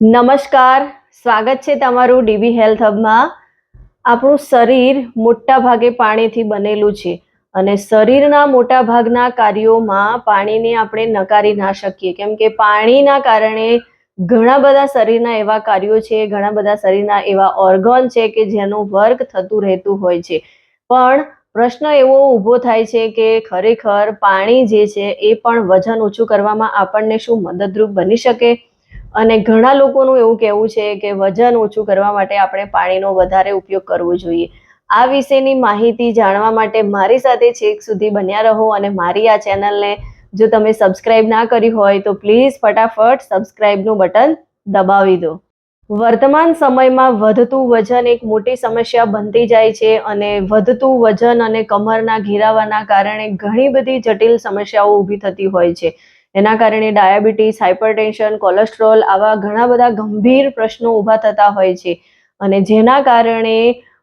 નમસ્કાર, સ્વાગત છે તમારું ડીબી હેલ્થ હબમાં. આપણું શરીર મોટા ભાગે પાણીથી બનેલું છે અને શરીરના મોટા ભાગના કાર્યોમાં પાણીને આપણે નકારી ના શકીએ, કેમ કે પાણીના કારણે ઘણા બધા શરીરના એવા કાર્યો છે, ઘણા બધા શરીરના એવા ઓર્ગન છે કે જેનું વર્ક થતું રહેતું હોય છે. પણ પ્રશ્ન એવો ઊભો થાય છે કે ખરેખર પાણી જે છે એ પણ વજન ઓછું કરવામાં આપણને શું મદદરૂપ બની શકે? અને ઘણા લોકોનું એવું કહેવું છે કે વજન ઓછું કરવા માટે આપણે પાણીનો વધારે ઉપયોગ કરવો જોઈએ. આ વિશેની માહિતી જાણવા માટે મારી સાથે છેક સુધી બન્યા રહો અને મારી આ ચેનલને જો તમે સબસ્ક્રાઇબ ના કરી હોય તો પ્લીઝ ફટાફટ સબસ્ક્રાઇબનું બટન દબાવી દો. વર્તમાન સમયમાં વધતું વજન એક મોટી સમસ્યા બનતી જાય છે અને વધતું વજન અને કમરના ઘેરાવાના કારણે ઘણી બધી જટિલ સમસ્યાઓ ઊભી થતી હોય છે. એના કારણે ડાયાબિટીસ, હાઇપરટેન્શન, કોલેસ્ટ્રોલ આવા ઘણા બધા ગંભીર પ્રશ્નો ઊભા થતા હોય છે અને જેના કારણે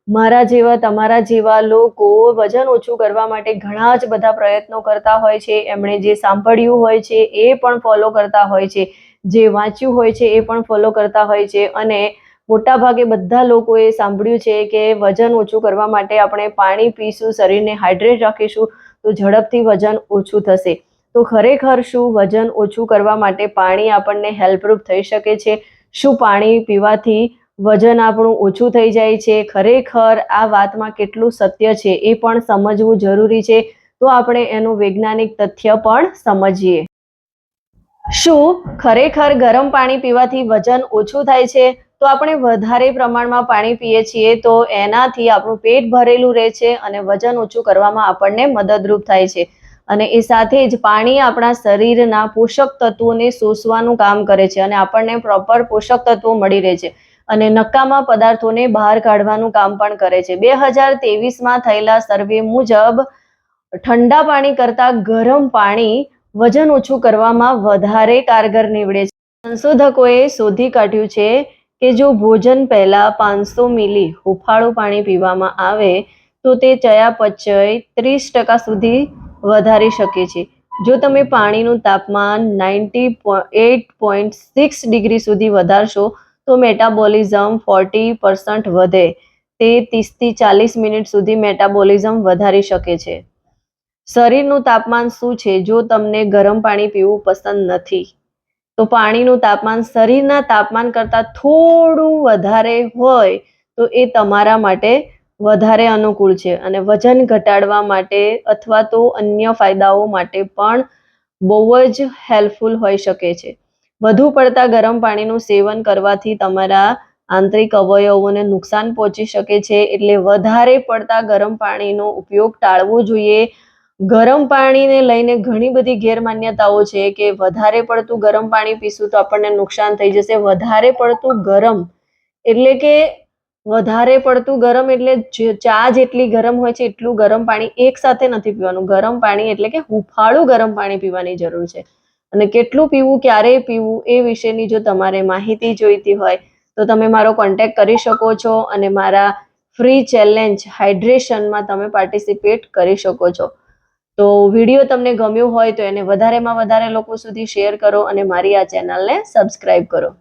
મારા જેવા તમારા જેવા લોકો વજન ઓછું કરવા માટે ઘણા જ બધા પ્રયત્નો કરતા હોય છે. એમણે જે સાંભળ્યું હોય છે એ પણ ફોલો કરતા હોય છે, જે વાંચ્યું હોય છે એ પણ ફોલો કરતા હોય છે અને મોટા ભાગે બધા લોકોએ સાંભળ્યું છે કે વજન ઓછું કરવા માટે આપણે પાણી પીશું, શરીરને હાઇડ્રેટ રાખીશું તો ઝડપથી વજન ઓછું થશે. તો ખરેખર શું વજન ઓછું કરવા માટે પાણી આપણને હેલ્પરૂપ થઈ શકે છે? શું પાણી પીવાથી વજન આપણું ઓછું થઈ જાય છે? ખરેખર આ વાતમાં કેટલું સત્ય છે એ પણ સમજવું જરૂરી છે. તો આપણે એનું વૈજ્ઞાનિક તથ્ય પણ સમજીએ. શું ખરેખર ગરમ પાણી પીવાથી વજન ઓછું થાય છે? તો આપણે વધારે પ્રમાણમાં પાણી પીએ છીએ તો એનાથી આપણું પેટ ભરેલું રહે છે અને વજન ઓછું કરવામાં આપણને મદદરૂપ થાય છે. અને એ સાથે જ પાણી આપણા શરીરના પોષક તત્વોને શોષવાનું કામ કરે છે અને આપણને પ્રોપર પોષક તત્વો મળી રહે છે અને નકામા પદાર્થોને બહાર કાઢવાનું કામ પણ કરે છે. 2023માં થયેલા સર્વે મુજબ ઠંડા પાણી કરતાં ગરમ પાણી વજન ઓછું કરવામાં વધારે કારગર નીવડે છે. સંશોધકોએ શોધી કાઢ્યું છે કે જો ભોજન પહેલા 500 મિલી હુંફાળું પાણી પીવામાં આવે તો તે ચયાપચય 30% સુધી વધારી શકે છે. જો તમે પાણીનું તાપમાન 98.6 ડિગ્રી સુધી વધારશો તો મેટાબોલિઝમ 40% વધે. તે 30થી 40 મિનિટ સુધી મેટાબોલિઝમ વધારી શકે છે. શરીરનું તાપમાન શું છે? જો તમને ગરમ પાણી પીવું પસંદ નથી તો પાણીનું તાપમાન શરીરના તાપમાન કરતાં થોડું વધારે હોય તો એ તમારા માટે વધારે અનુકૂળ છે અને વજન ઘટાડવા માટે અથવા તો અન્ય ફાયદાઓ માટે પણ બહુ જ હેલ્પફુલ હોઈ શકે છે. વધુ પડતા ગરમ પાણીનું સેવન કરવાથી તમારા આંતરિક અવયવોને નુકસાન પહોંચી શકે છે, એટલે વધારે પડતા ગરમ પાણીનો ઉપયોગ ટાળવો જોઈએ. ગરમ પાણીને લઈને ઘણી બધી ગેરમાન્યતાઓ છે કે વધારે પડતું ગરમ પાણી પીશું તો આપણને નુકસાન થઈ જશે. વધારે પડતું ગરમ એટલે કે વધારે પડતું ગરમ એટલે ચા જેટલી ગરમ હોય છે એટલું ગરમ પાણી એક સાથે નથી પીવાનું. ગરમ પાણી એટલે કે હુંફાળું ગરમ પાણી પીવાની જરૂર છે અને કેટલું પીવું, ક્યારે પીવું એ વિશેની જો તમારે માહિતી જોઈતી હોય તો તમે મારો કોન્ટેક્ટ કરી શકો છો અને મારા ફ્રી ચેલેન્જ હાઇડ્રેશનમાં તમે પાર્ટિસિપેટ કરી શકો છો. તો વિડીયો તમને ગમ્યો હોય તો એને વધારેમાં વધારે લોકો સુધી શેર કરો અને મારી આ ચેનલને સબસ્ક્રાઇબ કરો.